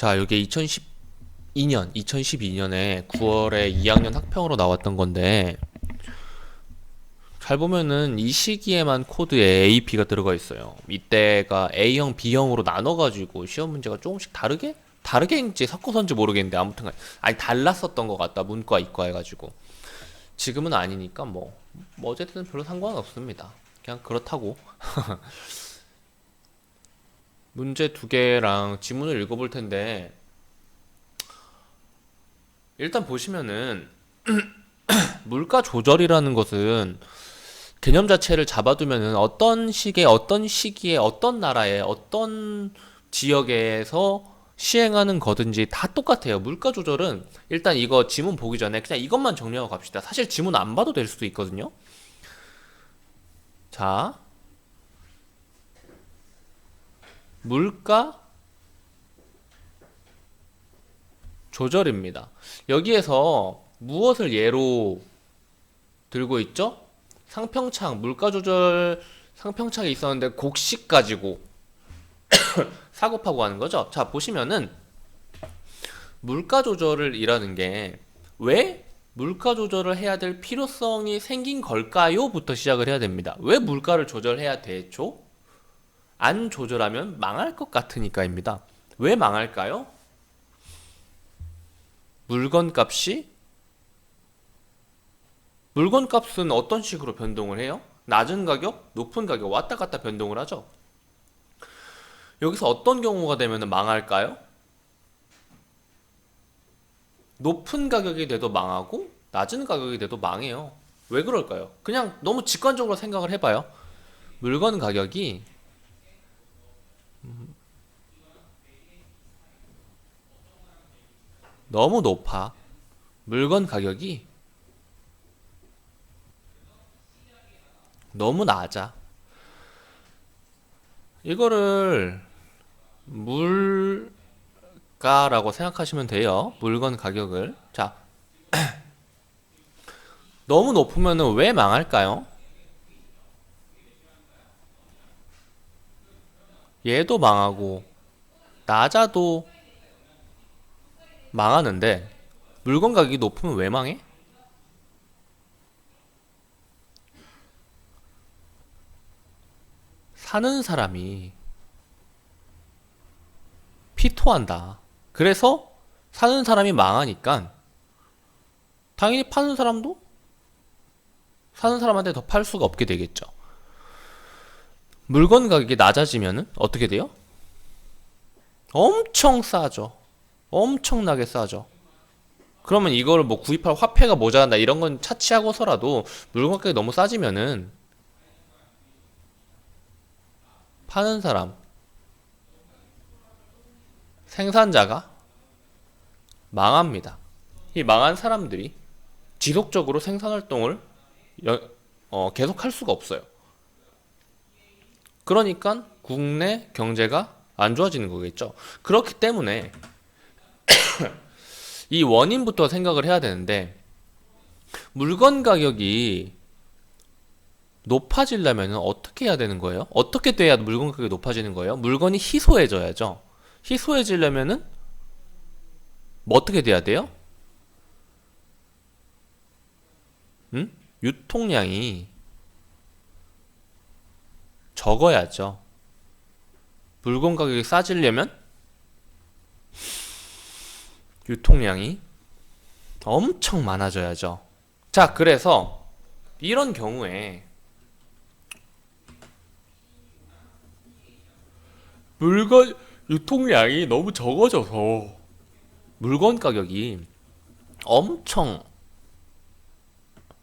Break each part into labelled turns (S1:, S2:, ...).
S1: 자, 이게 2012년에 9월에 2학년 학평으로 나왔던 건데, 잘 보면은 이 시기에만 코드에 AP가 들어가 있어요. 이때가 A형, B형으로 나눠가지고 시험 문제가 조금씩 다르게인지 섞어서인지 모르겠는데, 아무튼, 아니, 달랐었던 것 같다. 문과, 이과 해가지고. 지금은 아니니까 뭐 어쨌든 별로 상관은 없습니다. 그냥 그렇다고. 문제 두 개랑 지문을 읽어볼 텐데, 일단 보시면은, 물가 조절이라는 것은 개념 자체를 잡아두면은 어떤 시기에, 어떤 시기에, 어떤 나라에, 어떤 지역에서 시행하는 거든지 다 똑같아요. 물가 조절은 일단 이거 지문 보기 전에 그냥 이것만 정리하고 갑시다. 사실 지문 안 봐도 될 수도 있거든요. 자, 물가 조절입니다. 여기에서 무엇을 예로 들고 있죠? 상평창, 물가 조절 상평창이 있었는데 곡식 가지고 사고파고 하는 거죠. 자, 보시면은 물가 조절을 이라는 게 왜 물가 조절을 해야 될 필요성이 생긴 걸까요? 부터 시작을 해야 됩니다. 왜 물가를 조절해야 되죠? 안 조절하면 망할 것 같으니까입니다. 왜 망할까요? 물건 값이 물건 값은 어떤 식으로 변동을 해요? 낮은 가격, 높은 가격 왔다 갔다 변동을 하죠. 여기서 어떤 경우가 되면 망할까요? 높은 가격이 돼도 망하고 낮은 가격이 돼도 망해요. 왜 그럴까요? 그냥 너무 직관적으로 생각을 해봐요. 물건 가격이 너무 높아. 물건 가격이 너무 낮아. 이거를 물가라고 생각하시면 돼요. 물건 가격을. 자, 너무 높으면 왜 망할까요? 얘도 망하고 낮아도 망하는데 물건 가격이 높으면 왜 망해? 사는 사람이 피토한다. 그래서 사는 사람이 망하니까 당연히 파는 사람도 사는 사람한테 더 팔 수가 없게 되겠죠. 물건 가격이 낮아지면은 어떻게 돼요? 엄청 싸죠. 엄청나게 싸죠. 그러면 이거를 뭐 구입할 화폐가 모자란다 이런 건 차치하고서라도 물건 가격이 너무 싸지면은 파는 사람, 생산자가 망합니다. 이 망한 사람들이 지속적으로 생산 활동을 계속 할 수가 없어요. 그러니까 국내 경제가 안 좋아지는 거겠죠. 그렇기 때문에 이 원인부터 생각을 해야 되는데 물건 가격이 높아지려면 어떻게 해야 되는 거예요? 어떻게 돼야 물건 가격이 높아지는 거예요? 물건이 희소해져야죠. 희소해지려면은 뭐 어떻게 돼야 돼요? 응? 유통량이 적어야죠. 물건 가격이 싸지려면 유통량이 엄청 많아져야죠. 자, 그래서 이런 경우에 물건 유통량이 너무 적어져서 물건 가격이 엄청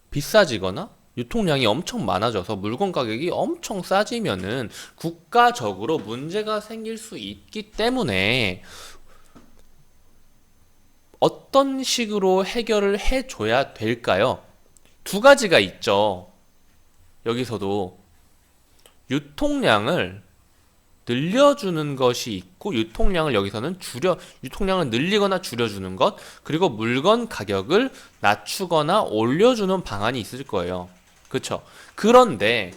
S1: 비싸지거나 유통량이 엄청 많아져서 물건 가격이 엄청 싸지면은 국가적으로 문제가 생길 수 있기 때문에 어떤 식으로 해결을 해줘야 될까요? 두 가지가 있죠. 여기서도 유통량을 늘려주는 것이 있고 유통량을 여기서는 유통량을 늘리거나 줄여주는 것, 그리고 물건 가격을 낮추거나 올려주는 방안이 있을 거예요. 그쵸? 그런데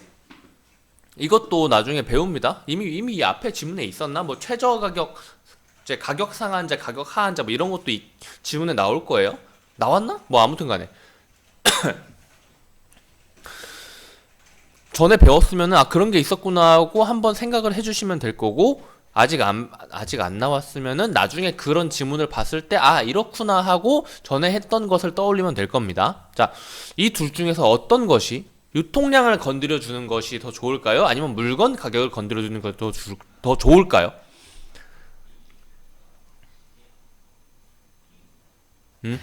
S1: 이것도 나중에 배웁니다. 이미 이 앞에 지문에 있었나? 뭐 최저 가격 이제 가격 상한제, 가격 하한제 뭐 이런 것도 지문에 나올 거예요. 나왔나? 뭐 아무튼 간에 전에 배웠으면은 아 그런 게 있었구나 하고 한번 생각을 해주시면 될 거고, 아직 안 나왔으면은 나중에 그런 지문을 봤을 때 아 이렇구나 하고 전에 했던 것을 떠올리면 될 겁니다. 자, 이 둘 중에서 어떤 것이 유통량을 건드려 주는 것이 더 좋을까요? 아니면 물건 가격을 건드려 주는 것이 더 좋을까요? 음?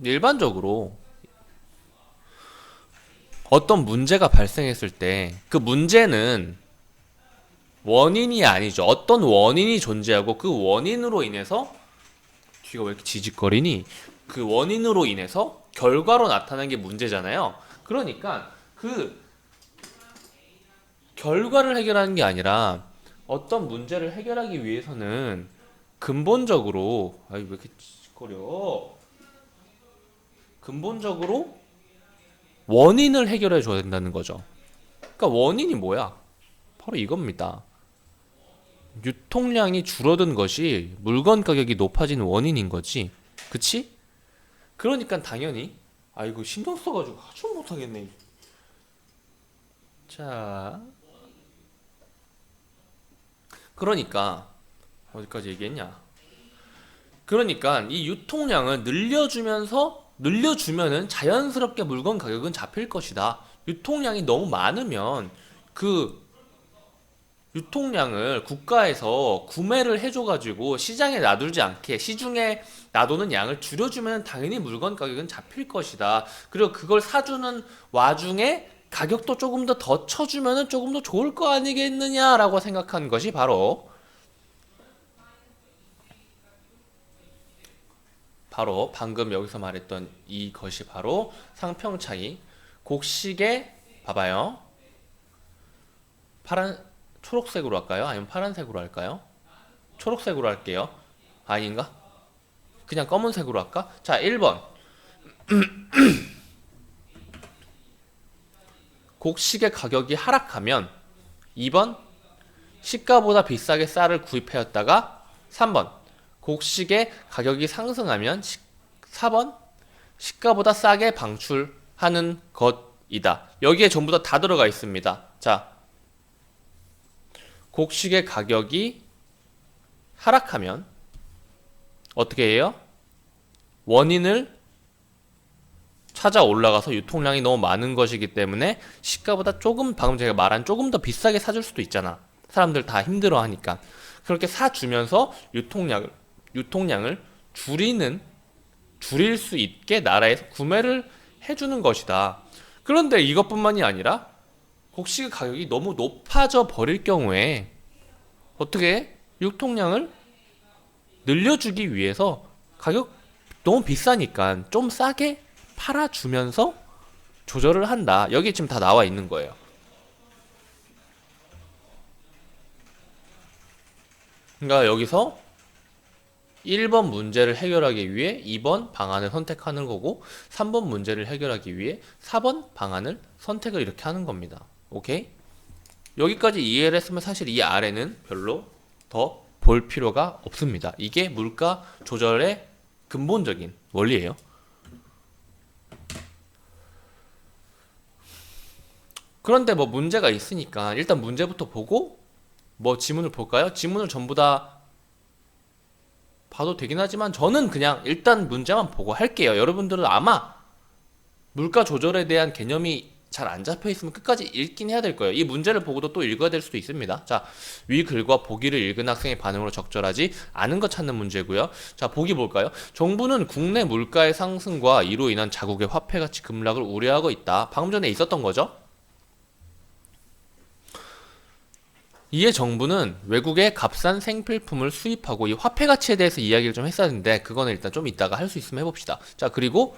S1: 일반적으로 어떤 문제가 발생했을 때 그 문제는 원인이 아니죠. 어떤 원인이 존재하고 그 원인으로 인해서 뒤가 왜 이렇게 지직거리니? 그 원인으로 인해서 결과로 나타난 게 문제잖아요. 그러니까 그 결과를 해결하는 게 아니라 어떤 문제를 해결하기 위해서는 근본적으로 아이 왜 이렇게 지직거려? 근본적으로 원인을 해결해 줘야 된다는 거죠. 그러니까 원인이 뭐야? 바로 이겁니다. 유통량이 줄어든 것이 물건 가격이 높아진 원인인 거지. 그치? 그러니까 당연히 아 이거 신경 써가지고 아주 못하겠네. 자, 그러니까 어디까지 얘기했냐? 그러니까 이 유통량을 늘려주면은 자연스럽게 물건 가격은 잡힐 것이다. 유통량이 너무 많으면 그 유통량을 국가에서 구매를 해줘가지고 시장에 놔두지 않게 시중에 놔두는 양을 줄여주면 당연히 물건 가격은 잡힐 것이다. 그리고 그걸 사주는 와중에 가격도 조금 더 쳐주면 조금 더 좋을 거 아니겠느냐라고 생각한 것이 바로 방금 여기서 말했던 이것이 바로 상평 차이. 곡식에 봐봐요. 초록색으로 할까요? 아니면 파란색으로 할까요? 초록색으로 할게요. 아닌가? 그냥 검은색으로 할까? 자, 1번. 곡식의 가격이 하락하면 2번. 시가보다 비싸게 쌀을 구입하였다가 3번. 곡식의 가격이 상승하면 4번. 시가보다 싸게 방출하는 것이다. 여기에 전부 다 들어가 있습니다. 자, 곡식의 가격이 하락하면 어떻게 해요? 원인을 찾아 올라가서 유통량이 너무 많은 것이기 때문에 시가보다 방금 제가 말한 조금 더 비싸게 사줄 수도 있잖아. 사람들 다 힘들어 하니까. 그렇게 사주면서 유통량을 줄일 수 있게 나라에서 구매를 해주는 것이다. 그런데 이것뿐만이 아니라 곡식 가격이 너무 높아져 버릴 경우에 어떻게 해? 유통량을 늘려주기 위해서 가격 너무 비싸니까 좀 싸게 팔아주면서 조절을 한다. 여기 지금 다 나와 있는 거예요. 그러니까 여기서 1번 문제를 해결하기 위해 2번 방안을 선택하는 거고 3번 문제를 해결하기 위해 4번 방안을 선택을 이렇게 하는 겁니다. 오케이? 여기까지 이해를 했으면 사실 이 아래는 별로 더 볼 필요가 없습니다. 이게 물가 조절의 근본적인 원리예요. 그런데 뭐 문제가 있으니까 일단 문제부터 보고 뭐 지문을 볼까요? 지문을 전부 다 봐도 되긴 하지만 저는 그냥 일단 문제만 보고 할게요. 여러분들은 아마 물가 조절에 대한 개념이 잘 안 잡혀 있으면 끝까지 읽긴 해야 될 거예요. 이 문제를 보고도 또 읽어야 될 수도 있습니다. 자, 위 글과 보기를 읽은 학생의 반응으로 적절하지 않은 것 찾는 문제고요. 자, 보기 볼까요? 정부는 국내 물가의 상승과 이로 인한 자국의 화폐 가치 급락을 우려하고 있다. 방금 전에 있었던 거죠? 이에 정부는 외국의 값싼 생필품을 수입하고 이 화폐 가치에 대해서 이야기를 좀 했어야 했는데 그거는 일단 좀 이따가 할 수 있으면 해봅시다. 자, 그리고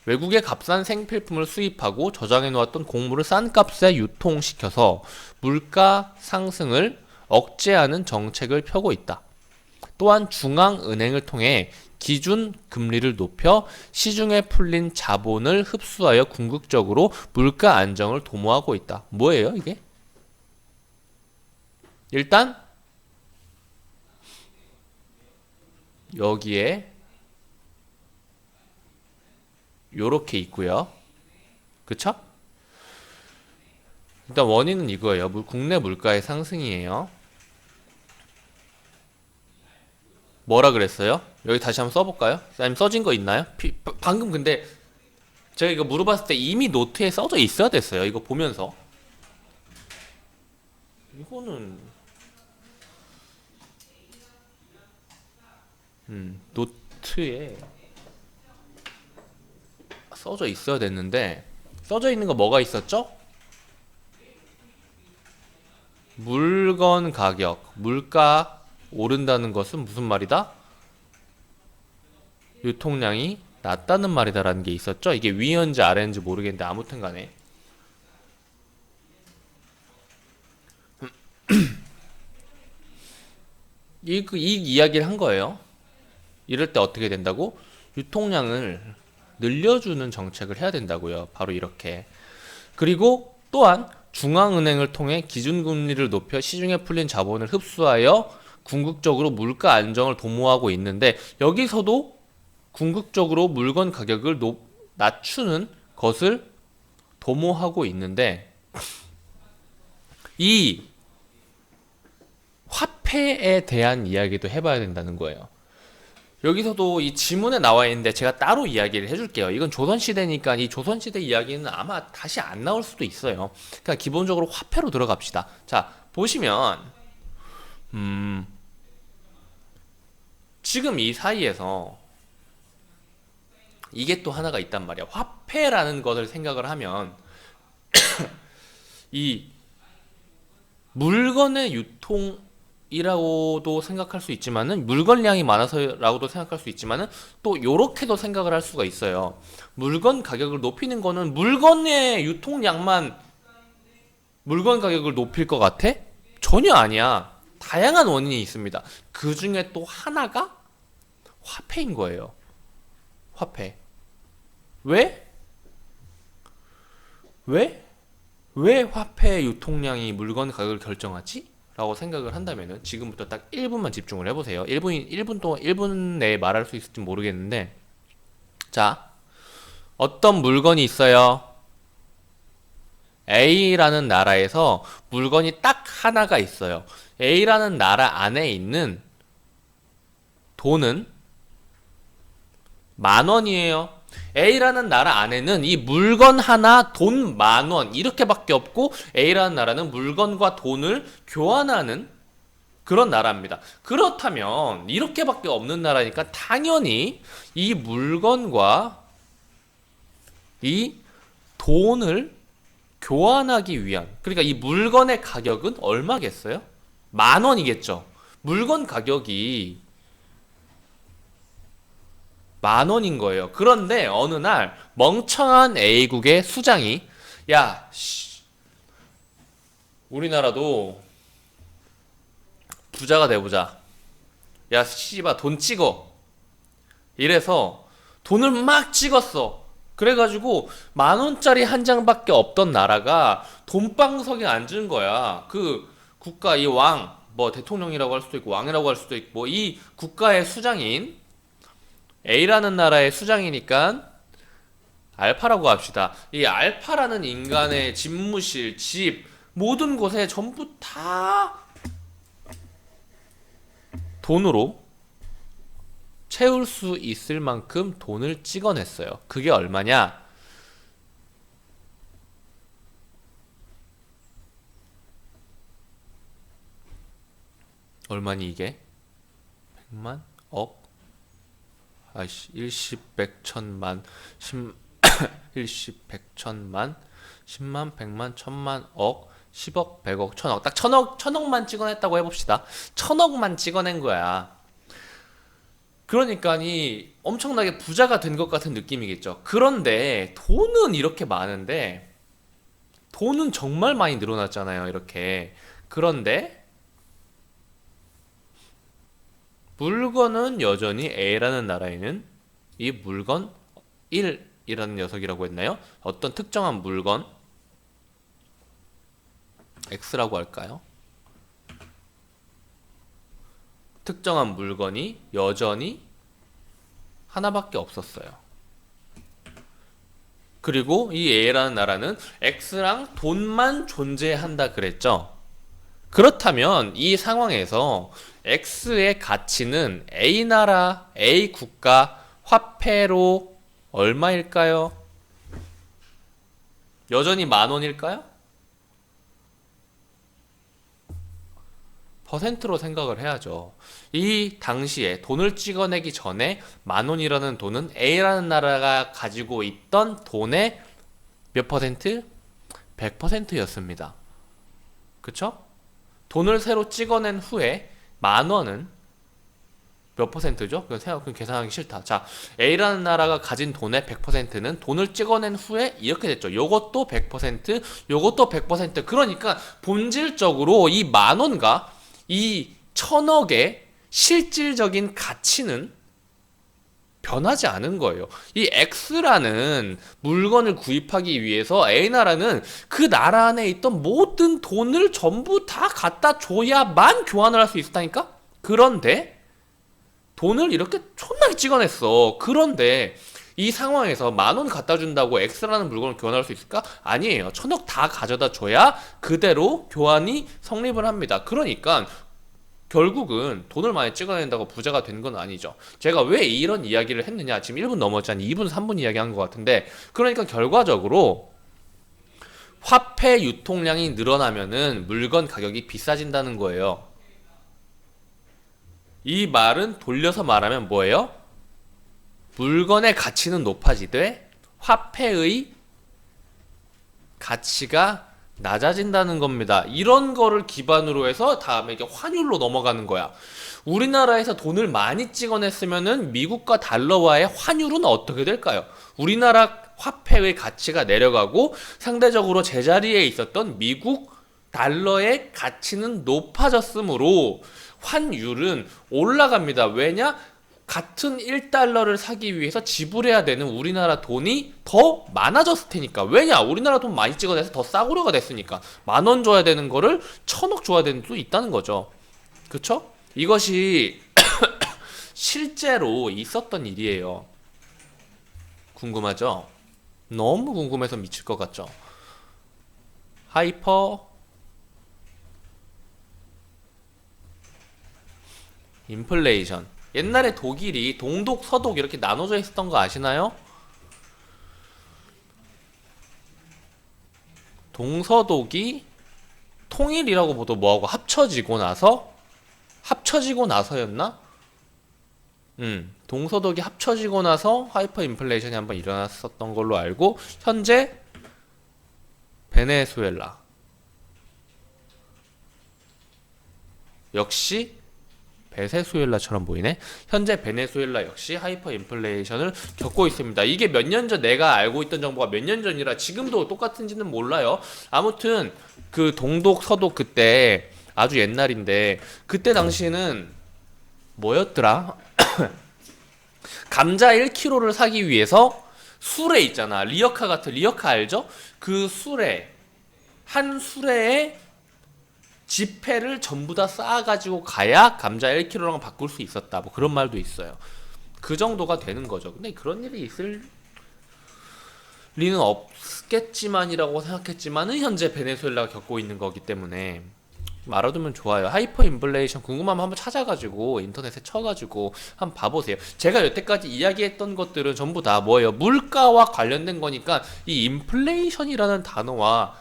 S1: 외국의 값싼 생필품을 수입하고 저장해 놓았던 곡물을 싼 값에 유통시켜서 물가 상승을 억제하는 정책을 펴고 있다. 또한 중앙은행을 통해 기준 금리를 높여 시중에 풀린 자본을 흡수하여 궁극적으로 물가 안정을 도모하고 있다. 뭐예요, 이게? 일단 여기에 요렇게 있고요. 그쵸? 일단 원인은 이거예요. 국내 물가의 상승이에요. 뭐라 그랬어요? 여기 다시 한번 써볼까요? 아니면 써진 거 있나요? 방금 근데 제가 이거 물어봤을 때 이미 노트에 써져 있어야 됐어요. 이거 보면서. 이거는 노트에 써져 있어야 됐는데 써져 있는 거 뭐가 있었죠? 물건 가격, 물가 오른다는 것은 무슨 말이다? 유통량이 낮다는 말이다라는 게 있었죠? 이게 위인지 아래인지 모르겠는데 아무튼 간에 이 이야기를 한 거예요. 이럴 때 어떻게 된다고? 유통량을 늘려주는 정책을 해야 된다고요. 바로 이렇게. 그리고 또한 중앙은행을 통해 기준금리를 높여 시중에 풀린 자본을 흡수하여 궁극적으로 물가 안정을 도모하고 있는데 여기서도 궁극적으로 물건 가격을 낮추는 것을 도모하고 있는데 이 화폐에 대한 이야기도 해봐야 된다는 거예요. 여기서도 이 지문에 나와 있는데 제가 따로 이야기를 해줄게요. 이건 조선시대니까 이 조선시대 이야기는 아마 다시 안 나올 수도 있어요. 그러니까 기본적으로 화폐로 들어갑시다. 자, 보시면 지금 이 사이에서 이게 또 하나가 있단 말이야. 화폐라는 것을 생각을 하면 이 물건의 유통이라고도 생각할 수 있지만은 물건량이 많아서라고도 생각할 수 있지만은 또 요렇게도 생각을 할 수가 있어요. 물건 가격을 높이는 거는 물건의 유통량만 물건 가격을 높일 것 같아? 전혀 아니야. 다양한 원인이 있습니다. 그 중에 또 하나가 화폐인 거예요. 화폐. 왜? 왜? 왜 화폐 유통량이 물건 가격을 결정하지? 라고 생각을 한다면은 지금부터 딱 1분만 집중을 해보세요. 1분 내에 말할 수 있을지 모르겠는데 자, 어떤 물건이 있어요. A라는 나라에서 물건이 딱 하나가 있어요. A라는 나라 안에 있는 돈은 10,000원이에요. A라는 나라 안에는 이 물건 하나 돈 10,000원 이렇게밖에 없고 A라는 나라는 물건과 돈을 교환하는 그런 나라입니다. 그렇다면 이렇게밖에 없는 나라니까 당연히 이 물건과 이 돈을 교환하기 위한 그러니까 이 물건의 가격은 얼마겠어요? 10,000원이겠죠. 물건 가격이 10,000원인 거예요. 그런데 어느 날 멍청한 A국의 수장이 야, 우리나라도 부자가 돼보자. 야, 씨발 돈 찍어. 이래서 돈을 막 찍었어. 그래가지고 10,000원짜리 한 장밖에 없던 나라가 돈방석에 앉은 거야. 그 국가 이 왕, 뭐 대통령이라고 할 수도 있고 왕이라고 할 수도 있고 이 국가의 수장인 A라는 나라의 수장이니까 알파라고 합시다. 이 알파라는 인간의 집무실, 집, 모든 곳에 전부 다 돈으로 채울 수 있을 만큼 돈을 찍어냈어요. 그게 얼마냐? 얼마니 이게? 100만? 억? 아이씨, 일십, 백, 천만, 일십, 백, 천만, 10만, 100만, 1000만, 억, 10억, 100억, 1000억. 딱 천억만 찍어냈다고 해봅시다. 1000억만 찍어낸 거야. 그러니까 이 엄청나게 부자가 된 것 같은 느낌이겠죠. 그런데 돈은 이렇게 많은데 돈은 정말 많이 늘어났잖아요. 이렇게. 그런데 물건은 여전히 A라는 나라에는 이 물건 1이라는 녀석이라고 했나요? 어떤 특정한 물건 X라고 할까요? 특정한 물건이 여전히 하나밖에 없었어요. 그리고 이 A라는 나라는 X랑 돈만 존재한다 그랬죠. 그렇다면 이 상황에서 X의 가치는 A 나라, A 국가 화폐로 얼마일까요? 여전히 10,000원일까요? 퍼센트로 생각을 해야죠. 이 당시에 돈을 찍어내기 전에 10,000원이라는 돈은 A라는 나라가 가지고 있던 돈의 몇 퍼센트? 100%였습니다. 그쵸? 돈을 새로 찍어낸 후에 10,000원은 몇 퍼센트죠? 그건 계산하기 싫다. 자, A라는 나라가 가진 돈의 100%는 돈을 찍어낸 후에 이렇게 됐죠. 요것도 100%, 요것도 100%. 그러니까 본질적으로 이 10,000원과 이 1,000억의 실질적인 가치는 변하지 않은 거예요. 이 X라는 물건을 구입하기 위해서 A나라는 그 나라 안에 있던 모든 돈을 전부 다 갖다 줘야만 교환을 할 수 있었다니까? 그런데 돈을 이렇게 존나게 찍어냈어. 그런데 이 상황에서 10,000원 갖다 준다고 X라는 물건을 교환할 수 있을까? 아니에요. 1,000억 다 가져다 줘야 그대로 교환이 성립을 합니다. 그러니까 결국은 돈을 많이 찍어낸다고 부자가 된 건 아니죠. 제가 왜 이런 이야기를 했느냐. 지금 1분 넘었잖아요. 2분, 3분 이야기한 것 같은데, 그러니까 결과적으로 화폐 유통량이 늘어나면은 물건 가격이 비싸진다는 거예요. 이 말은 돌려서 말하면 뭐예요? 물건의 가치는 높아지되 화폐의 가치가 낮아진다는 겁니다. 이런 거를 기반으로 해서 다음에 이게 환율로 넘어가는 거야. 우리나라에서 돈을 많이 찍어냈으면은 미국과 달러와의 환율은 어떻게 될까요? 우리나라 화폐의 가치가 내려가고 상대적으로 제자리에 있었던 미국 달러의 가치는 높아졌으므로 환율은 올라갑니다. 왜냐? 같은 1달러를 사기 위해서 지불해야 되는 우리나라 돈이 더 많아졌을 테니까. 왜냐? 우리나라 돈 많이 찍어내서 더 싸구려가 됐으니까. 10,000원 줘야 되는 거를 1,000억 줘야 되는 수 있다는 거죠. 그쵸? 이것이 실제로 있었던 일이에요. 궁금하죠? 너무 궁금해서 미칠 것 같죠? 하이퍼 인플레이션. 옛날에 독일이 동독, 서독 이렇게 나눠져 있었던 거 아시나요? 동서독이 통일이라고 보도 뭐하고 합쳐지고 나서였나? 동서독이 합쳐지고 나서 하이퍼 인플레이션이 한번 일어났었던 걸로 알고, 현재 베네수엘라 역시 베네수엘라처럼 보이네. 현재 베네수엘라 역시 하이퍼 인플레이션을 겪고 있습니다. 이게 몇 년 전, 내가 알고 있던 정보가 몇 년 전이라 지금도 똑같은지는 몰라요. 아무튼 그 동독 서독 그때 아주 옛날인데, 그때 당시에는 뭐였더라? 감자 1kg를 사기 위해서 수레 있잖아. 리어카 같은, 리어카 알죠? 그 수레, 한 수레에 지폐를 전부 다 쌓아가지고 가야 감자 1kg랑 바꿀 수 있었다. 뭐 그런 말도 있어요. 그 정도가 되는 거죠. 근데 그런 일이 있을 리는 없겠지만이라고 생각했지만은 현재 베네수엘라가 겪고 있는 거기 때문에 알아두면 좋아요. 하이퍼 인플레이션 궁금하면 한번 찾아가지고 인터넷에 쳐가지고 한번 봐보세요. 제가 여태까지 이야기했던 것들은 전부 다 뭐예요? 물가와 관련된 거니까 이 인플레이션이라는 단어와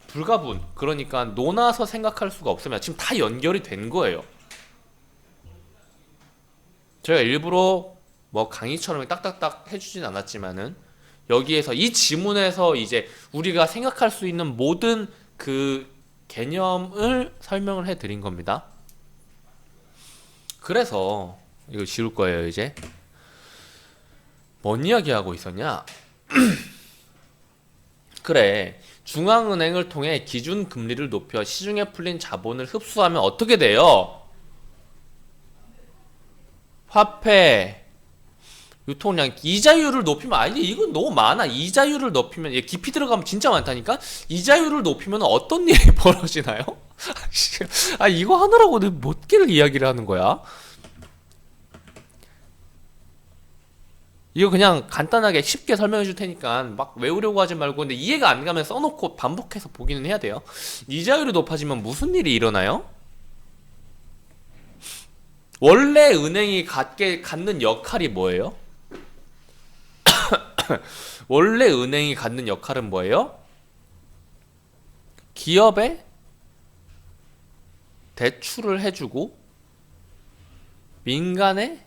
S1: 불가분, 그러니까 논아서 생각할 수가 없으면 지금 다 연결이 된 거예요. 제가 일부러 뭐 강의처럼 딱딱딱 해주진 않았지만은 여기에서 이 지문에서 이제 우리가 생각할 수 있는 모든 그 개념을 설명을 해드린 겁니다. 그래서 이거 지울 거예요. 이제 뭔 이야기 하고 있었냐? 그래, 중앙은행을 통해 기준 금리를 높여 시중에 풀린 자본을 흡수하면 어떻게 돼요? 화폐 유통량 이자율을 높이면 아니 이건 너무 많아. 이자율을 높이면 얘 깊이 들어가면 진짜 많다니까. 이자율을 높이면 어떤 일이 벌어지나요? 아 이거 하느라고 내가 몇 개를 이야기를 하는 거야? 이거 그냥 간단하게 쉽게 설명해 줄 테니까 막 외우려고 하지 말고, 근데 이해가 안 가면 써놓고 반복해서 보기는 해야 돼요. 이자율이 높아지면 무슨 일이 일어나요? 원래 은행이 갖는 역할이 뭐예요? 원래 은행이 갖는 역할은 뭐예요? 기업에 대출을 해주고 민간에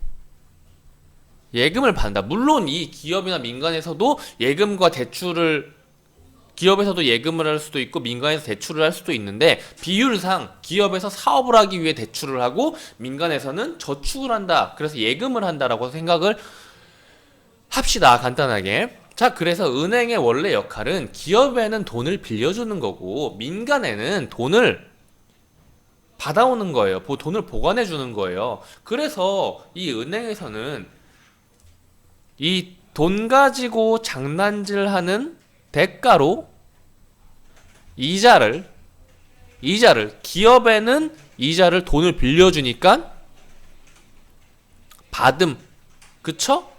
S1: 예금을 받는다. 물론 이 기업이나 민간에서도 예금과 대출을, 기업에서도 예금을 할 수도 있고 민간에서 대출을 할 수도 있는데, 비율상 기업에서 사업을 하기 위해 대출을 하고 민간에서는 저축을 한다. 그래서 예금을 한다라고 생각을 합시다. 간단하게. 자, 그래서 은행의 원래 역할은 기업에는 돈을 빌려주는 거고 민간에는 돈을 받아오는 거예요. 돈을 보관해 주는 거예요. 그래서 이 은행에서는 이 돈 가지고 장난질하는 대가로 이자를 기업에는 이자를 돈을 빌려주니까 받음. 그쵸?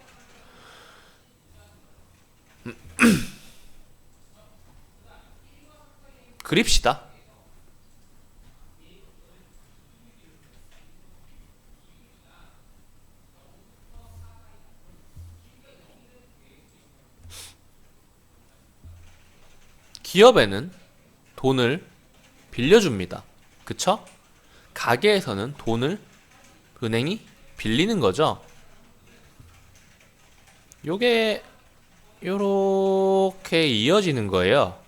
S1: 그립시다. 기업에는 돈을 빌려줍니다. 그쵸? 가게에서는 돈을 은행이 빌리는 거죠. 요게 요렇게 이어지는 거예요.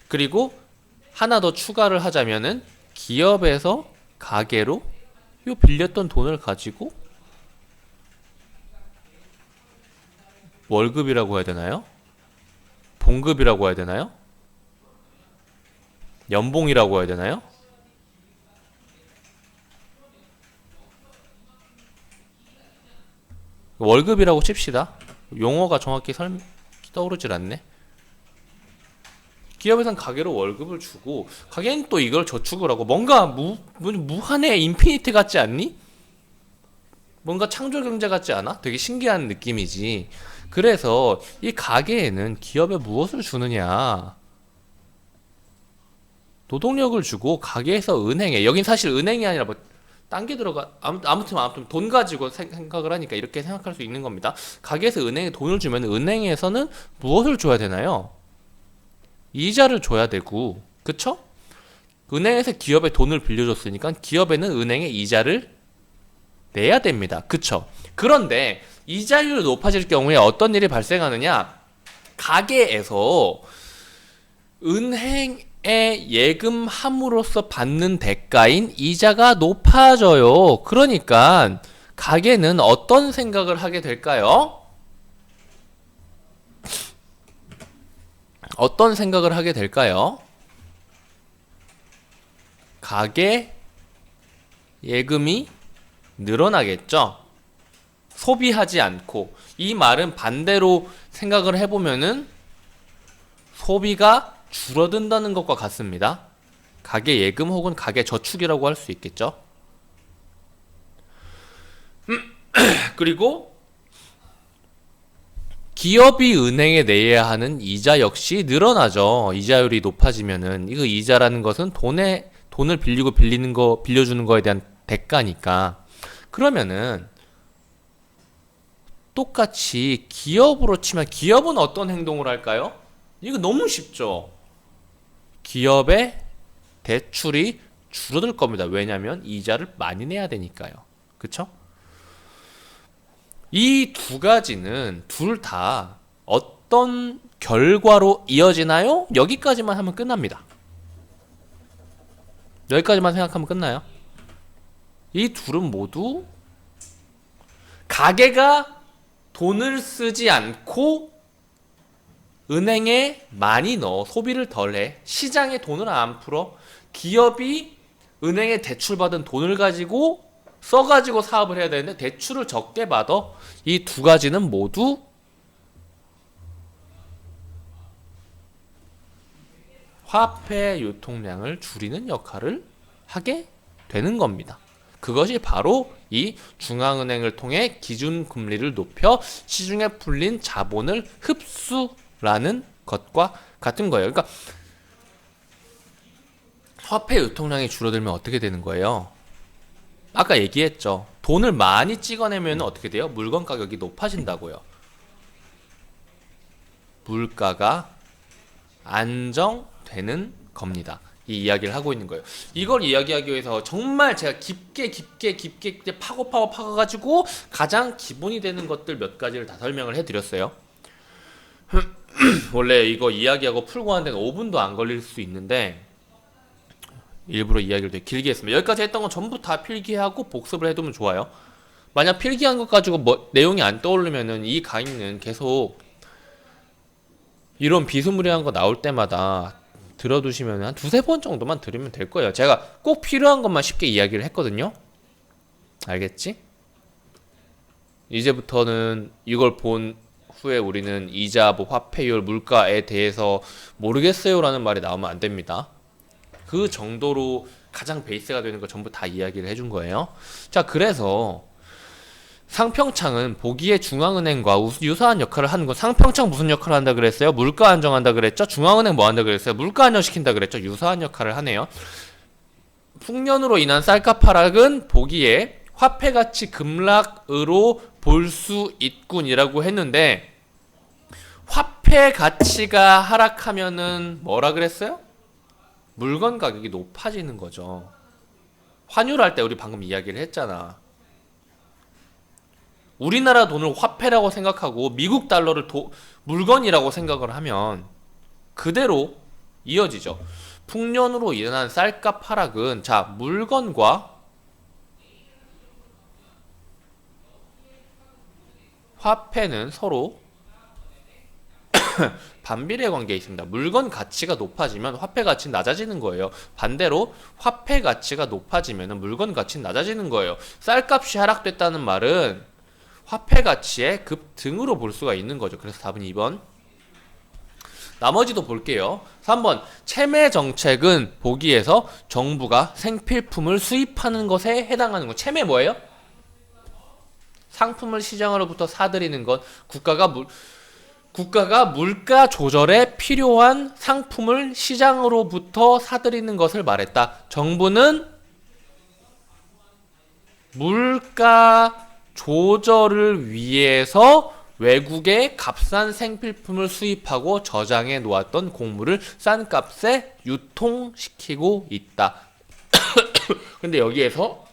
S1: 그리고 하나 더 추가를 하자면은 기업에서 가게로 요 빌렸던 돈을 가지고 월급이라고 해야 되나요? 봉급이라고 해야 되나요? 연봉이라고 해야 되나요? 월급이라고 칩시다. 용어가 정확히 떠오르질 않네. 기업에선 가게로 월급을 주고 가게는 또 이걸 저축을 하고, 뭔가 무한의 인피니트 같지 않니? 뭔가 창조 경제 같지 않아? 되게 신기한 느낌이지. 그래서 이 가게에는 기업에 무엇을 주느냐? 노동력을 주고 가게에서 은행에, 여긴 사실 은행이 아니라 뭐 딴 게 들어가, 아무튼 돈 가지고 생각을 하니까 이렇게 생각할 수 있는 겁니다. 가게에서 은행에 돈을 주면 은행에서는 무엇을 줘야 되나요? 이자를 줘야 되고, 그쵸? 은행에서 기업에 돈을 빌려줬으니까 기업에는 은행에 이자를 내야 됩니다. 그쵸? 그런데 이자율이 높아질 경우에 어떤 일이 발생하느냐? 가게에서 은행에 예금함으로써 받는 대가인 이자가 높아져요. 그러니까 가게는 어떤 생각을 하게 될까요? 어떤 생각을 하게 될까요? 가계 예금이 늘어나겠죠. 소비하지 않고. 이 말은 반대로 생각을 해보면은 소비가 줄어든다는 것과 같습니다. 가계 예금 혹은 가계 저축이라고 할 수 있겠죠. 그리고 기업이 은행에 내야 하는 이자 역시 늘어나죠. 이자율이 높아지면은. 이거 이자라는 것은 돈을 빌려주는 거에 대한 대가니까. 그러면은 똑같이 기업으로 치면 기업은 어떤 행동을 할까요? 이거 너무 쉽죠. 기업의 대출이 줄어들 겁니다. 왜냐하면 이자를 많이 내야 되니까요. 그쵸? 이 두 가지는 둘 다 어떤 결과로 이어지나요? 여기까지만 하면 끝납니다. 여기까지만 생각하면 끝나요. 이 둘은 모두 가게가 돈을 쓰지 않고 은행에 많이 넣어 소비를 덜해 시장에 돈을 안 풀어 기업이 은행에 대출받은 돈을 가지고 써가지고 사업을 해야 되는데 대출을 적게 받아. 이 두 가지는 모두 화폐 유통량을 줄이는 역할을 하게 되는 겁니다. 그것이 바로 이 중앙은행을 통해 기준금리를 높여 시중에 풀린 자본을 흡수라는 것과 같은 거예요. 그러니까 화폐 유통량이 줄어들면 어떻게 되는 거예요? 아까 얘기했죠. 돈을 많이 찍어내면 어떻게 돼요? 물건 가격이 높아진다고요. 물가가 안정되는 겁니다. 이 이야기를 하고 있는 거예요. 이걸 이야기하기 위해서 정말 제가 깊게 파고가지고 가장 기본이 되는 것들 몇 가지를 다 설명을 해드렸어요. 원래 이거 이야기하고 풀고 하는 데는 5분도 안 걸릴 수 있는데 일부러 이야기를 되게 길게 했습니다. 여기까지 했던 건 전부 다 필기하고 복습을 해두면 좋아요. 만약 필기한 것 가지고 내용이 안 떠오르면은 이 강의는 계속 이런 비스무리한 거 나올 때마다 들어두시면 한 두세 번 정도만 들으면 될 거예요. 제가 꼭 필요한 것만 쉽게 이야기를 했거든요. 알겠지? 이제부터는 이걸 본 후에 우리는 이자, 화폐율, 물가에 대해서 모르겠어요 라는 말이 나오면 안 됩니다. 그 정도로 가장 베이스가 되는 거 전부 다 이야기를 해준 거예요. 자, 그래서 상평창은 보기에 중앙은행과 유사한 역할을 하는 건, 상평창 무슨 역할을 한다 그랬어요? 물가 안정한다 그랬죠? 중앙은행 뭐 한다 그랬어요? 물가 안정시킨다 그랬죠? 유사한 역할을 하네요. 풍년으로 인한 쌀값 하락은 보기에 화폐 가치 급락으로 볼 수 있군이라고 했는데, 화폐 가치가 하락하면은 뭐라 그랬어요? 물건 가격이 높아지는 거죠. 환율할 때 우리 방금 이야기를 했잖아. 우리나라 돈을 화폐라고 생각하고 미국 달러를 물건이라고 생각을 하면 그대로 이어지죠. 풍년으로 일어난 쌀값 하락은, 자, 물건과 화폐는 서로 반비례 관계에 있습니다. 물건 가치가 높아지면 화폐 가치는 낮아지는 거예요. 반대로 화폐 가치가 높아지면 물건 가치는 낮아지는 거예요. 쌀값이 하락됐다는 말은 화폐 가치의 급등으로 볼 수가 있는 거죠. 그래서 답은 2번. 나머지도 볼게요. 3번. 채매 정책은 보기에서 정부가 생필품을 수입하는 것에 해당하는 것. 채매 뭐예요? 상품을 시장으로부터 사들이는 것. 국가가 물가 조절에 필요한 상품을 시장으로부터 사들이는 것을 말했다. 정부는 물가 조절을 위해서 외국에 값싼 생필품을 수입하고 저장해 놓았던 곡물을 싼 값에 유통시키고 있다. 근데 여기에서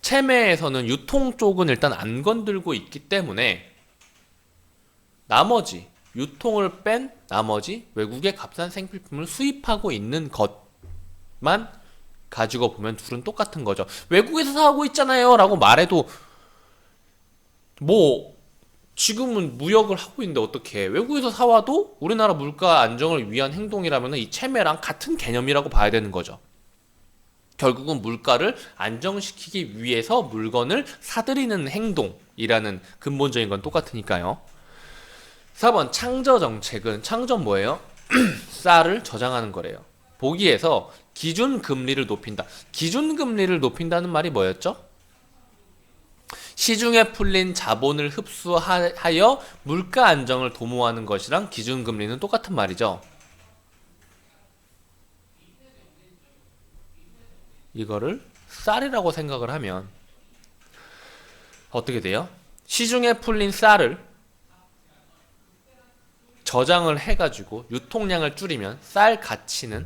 S1: 채매에서는 유통 쪽은 일단 안 건들고 있기 때문에 나머지 유통을 뺀 나머지 외국의 값싼 생필품을 수입하고 있는 것만 가지고 보면 둘은 똑같은 거죠. 외국에서 사고 있잖아요 라고 말해도 뭐 지금은 무역을 하고 있는데 어떻게 외국에서 사와도 우리나라 물가 안정을 위한 행동이라면 이 채매랑 같은 개념이라고 봐야 되는 거죠. 결국은 물가를 안정시키기 위해서 물건을 사들이는 행동이라는 근본적인 건 똑같으니까요. 4번 창저 정책은, 창저 뭐예요? 쌀을 저장하는 거래요. 보기에서 기준금리를 높인다. 기준금리를 높인다는 말이 뭐였죠? 시중에 풀린 자본을 흡수하여 물가 안정을 도모하는 것이랑 기준금리는 똑같은 말이죠. 이거를 쌀이라고 생각을 하면 어떻게 돼요? 시중에 풀린 쌀을 저장을 해가지고 유통량을 줄이면 쌀 가치는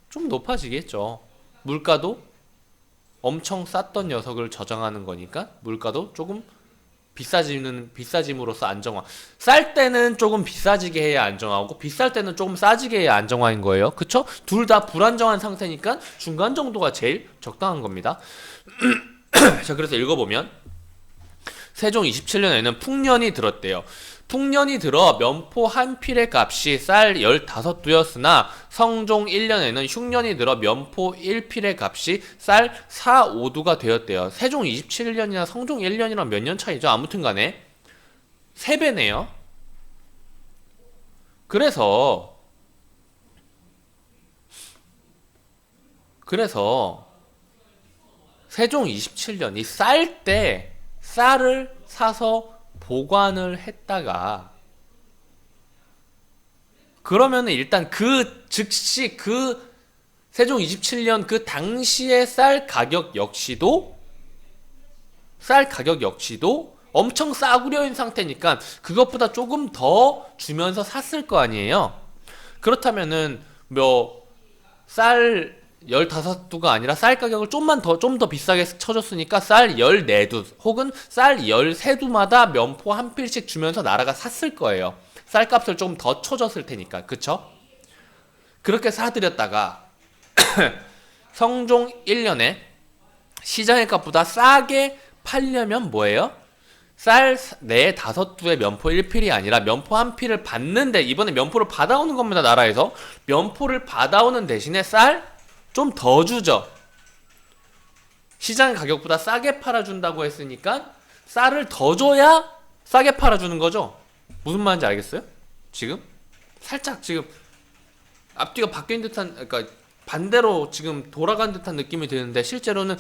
S1: 좀 높아지겠죠. 물가도 엄청 쌌던 녀석을 저장하는 거니까 물가도 조금 비싸짐으로써 안정화. 쌀 때는 조금 비싸지게 해야 안정화하고 비쌀 때는 조금 싸지게 해야 안정화인 거예요. 그쵸? 둘 다 불안정한 상태니까 중간 정도가 제일 적당한 겁니다. 자, 그래서 읽어보면 세종 27년에는 풍년이 들었대요. 풍년이 들어 면포 한 필의 값이 쌀 15두였으나 성종 1년에는 흉년이 들어 면포 1필의 값이 쌀 4, 5두가 되었대요. 세종 27년이나 성종 1년이랑 몇 년 차이죠? 아무튼 간에 3배네요. 그래서 세종 27년이 쌀 때 쌀을 사서 보관을 했다가 그러면은 일단 즉시 세종 27년 그 당시의 쌀 가격 역시도 엄청 싸구려인 상태니까 그것보다 조금 더 주면서 샀을 거 아니에요. 그렇다면은 쌀 15두가 아니라 쌀 가격을 좀 더 비싸게 쳐줬으니까 쌀 14두 혹은 쌀 13두마다 면포 한 필씩 주면서 나라가 샀을 거예요. 쌀값을 좀 더 쳐줬을 테니까. 그쵸? 그렇게 사들였다가 성종 1년에 시장의 값보다 싸게 팔려면 뭐예요? 쌀 4, 5두의 면포 1필이 아니라 면포 한 필을 받는데 이번에 면포를 받아오는 겁니다. 나라에서. 면포를 받아오는 대신에 쌀 좀 더 주죠. 시장 가격보다 싸게 팔아준다고 했으니까 쌀을 더 줘야 싸게 팔아주는 거죠. 무슨 말인지 알겠어요? 지금? 살짝 지금 앞뒤가 바뀐 듯한, 그러니까 반대로 지금 돌아간 듯한 느낌이 드는데 실제로는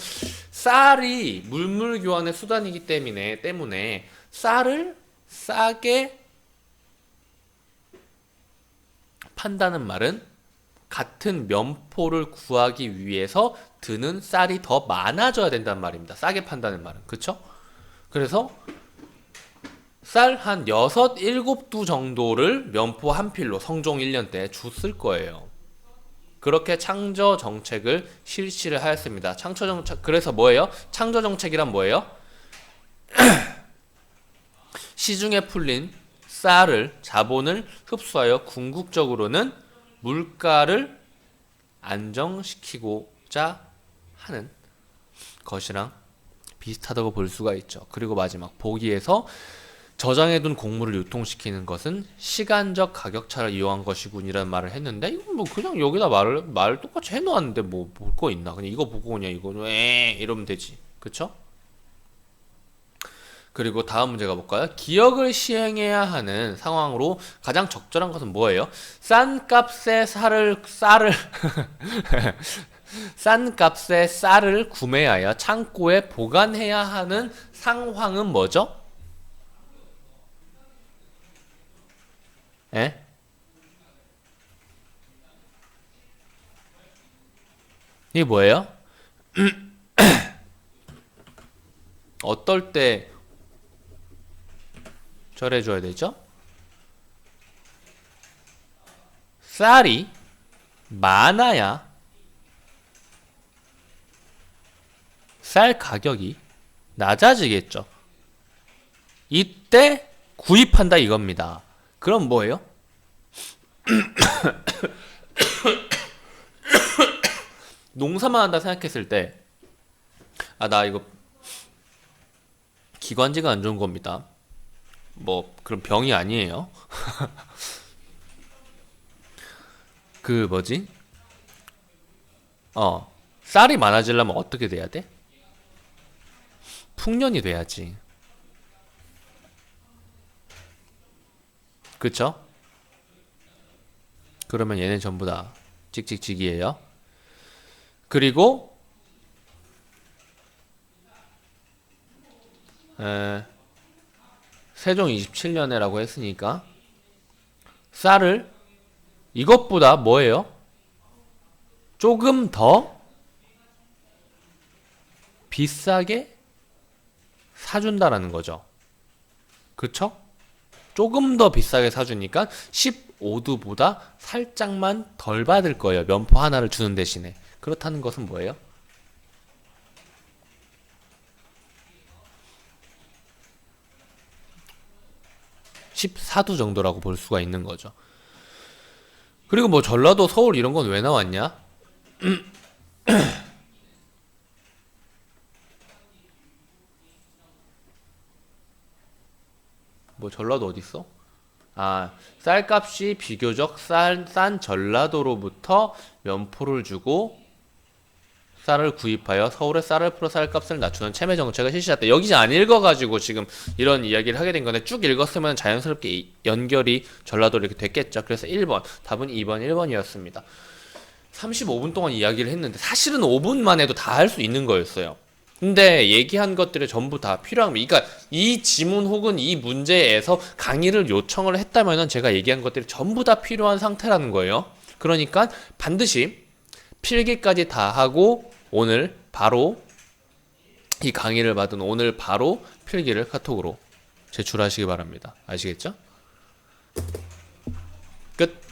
S1: 쌀이 물물 교환의 수단이기 때문에 쌀을 싸게 판다는 말은 같은 면포를 구하기 위해서 드는 쌀이 더 많아져야 된다는 말입니다. 싸게 판다는 말은. 그쵸? 그래서 쌀 한 6, 7두 정도를 면포 한 필로 성종 1년 때 줬을 거예요. 그렇게 창조 정책을 실시를 하였습니다. 그래서 뭐예요? 창조 정책이란 뭐예요? 시중에 풀린 자본을 흡수하여 궁극적으로는 물가를 안정시키고자 하는 것이랑 비슷하다고 볼 수가 있죠. 그리고 마지막 보기에서 저장해둔 곡물을 유통시키는 것은 시간적 가격차를 이용한 것이군이라는 말을 했는데 이건 뭐 그냥 여기다 말 똑같이 해놓았는데 뭐 볼 거 있나? 그냥 이거 보고 그냥 이거 이러면 되지. 그쵸? 그리고 다음 문제 가볼까요? 기역을 시행해야 하는 상황으로 가장 적절한 것은 뭐예요? 싼 값에 싼 값에 쌀을 구매하여 창고에 보관해야 하는 상황은 뭐죠? 에? 이게 뭐예요? 어떨 때 절해줘야 되죠? 쌀이 많아야 쌀 가격이 낮아지겠죠. 이때 구입한다 이겁니다. 그럼 뭐예요? 농사만 한다 생각했을 때, 나 이거 기관지가 안 좋은 겁니다. 그럼 병이 아니에요. 뭐지? 쌀이 많아지려면 어떻게 돼야 돼? 풍년이 돼야지. 그쵸? 그러면 얘는 전부 다 찍찍직이에요. 그리고 세종 27년에라고 했으니까 쌀을 이것보다 뭐예요? 조금 더 비싸게 사준다라는 거죠. 그쵸? 조금 더 비싸게 사주니까 15두보다 살짝만 덜 받을 거예요. 면포 하나를 주는 대신에. 그렇다는 것은 뭐예요? 14두 정도라고 볼 수가 있는 거죠. 그리고 전라도, 서울 이런 건 왜 나왔냐? 뭐 전라도 어디 있어? 아, 쌀값이 비교적 싼 전라도로부터 면포를 주고 쌀을 구입하여 서울의 쌀을 풀어 쌀값을 낮추는 채매 정책을 실시했다. 여기 안 읽어가지고 지금 이런 이야기를 하게 된 건데, 쭉 읽었으면 자연스럽게 연결이 전라도로 이렇게 됐겠죠. 그래서 1번, 답은 2번, 1번이었습니다. 35분 동안 이야기를 했는데 사실은 5분만 해도 다 할 수 있는 거였어요. 근데 얘기한 것들이 전부 다 필요합니다. 그러니까 이 지문 혹은 이 문제에서 강의를 요청을 했다면은 제가 얘기한 것들이 전부 다 필요한 상태라는 거예요. 그러니까 반드시 필기까지 다 하고 오늘 바로 이 강의를 받은 오늘 바로 필기를 카톡으로 제출하시기 바랍니다. 아시겠죠? 끝.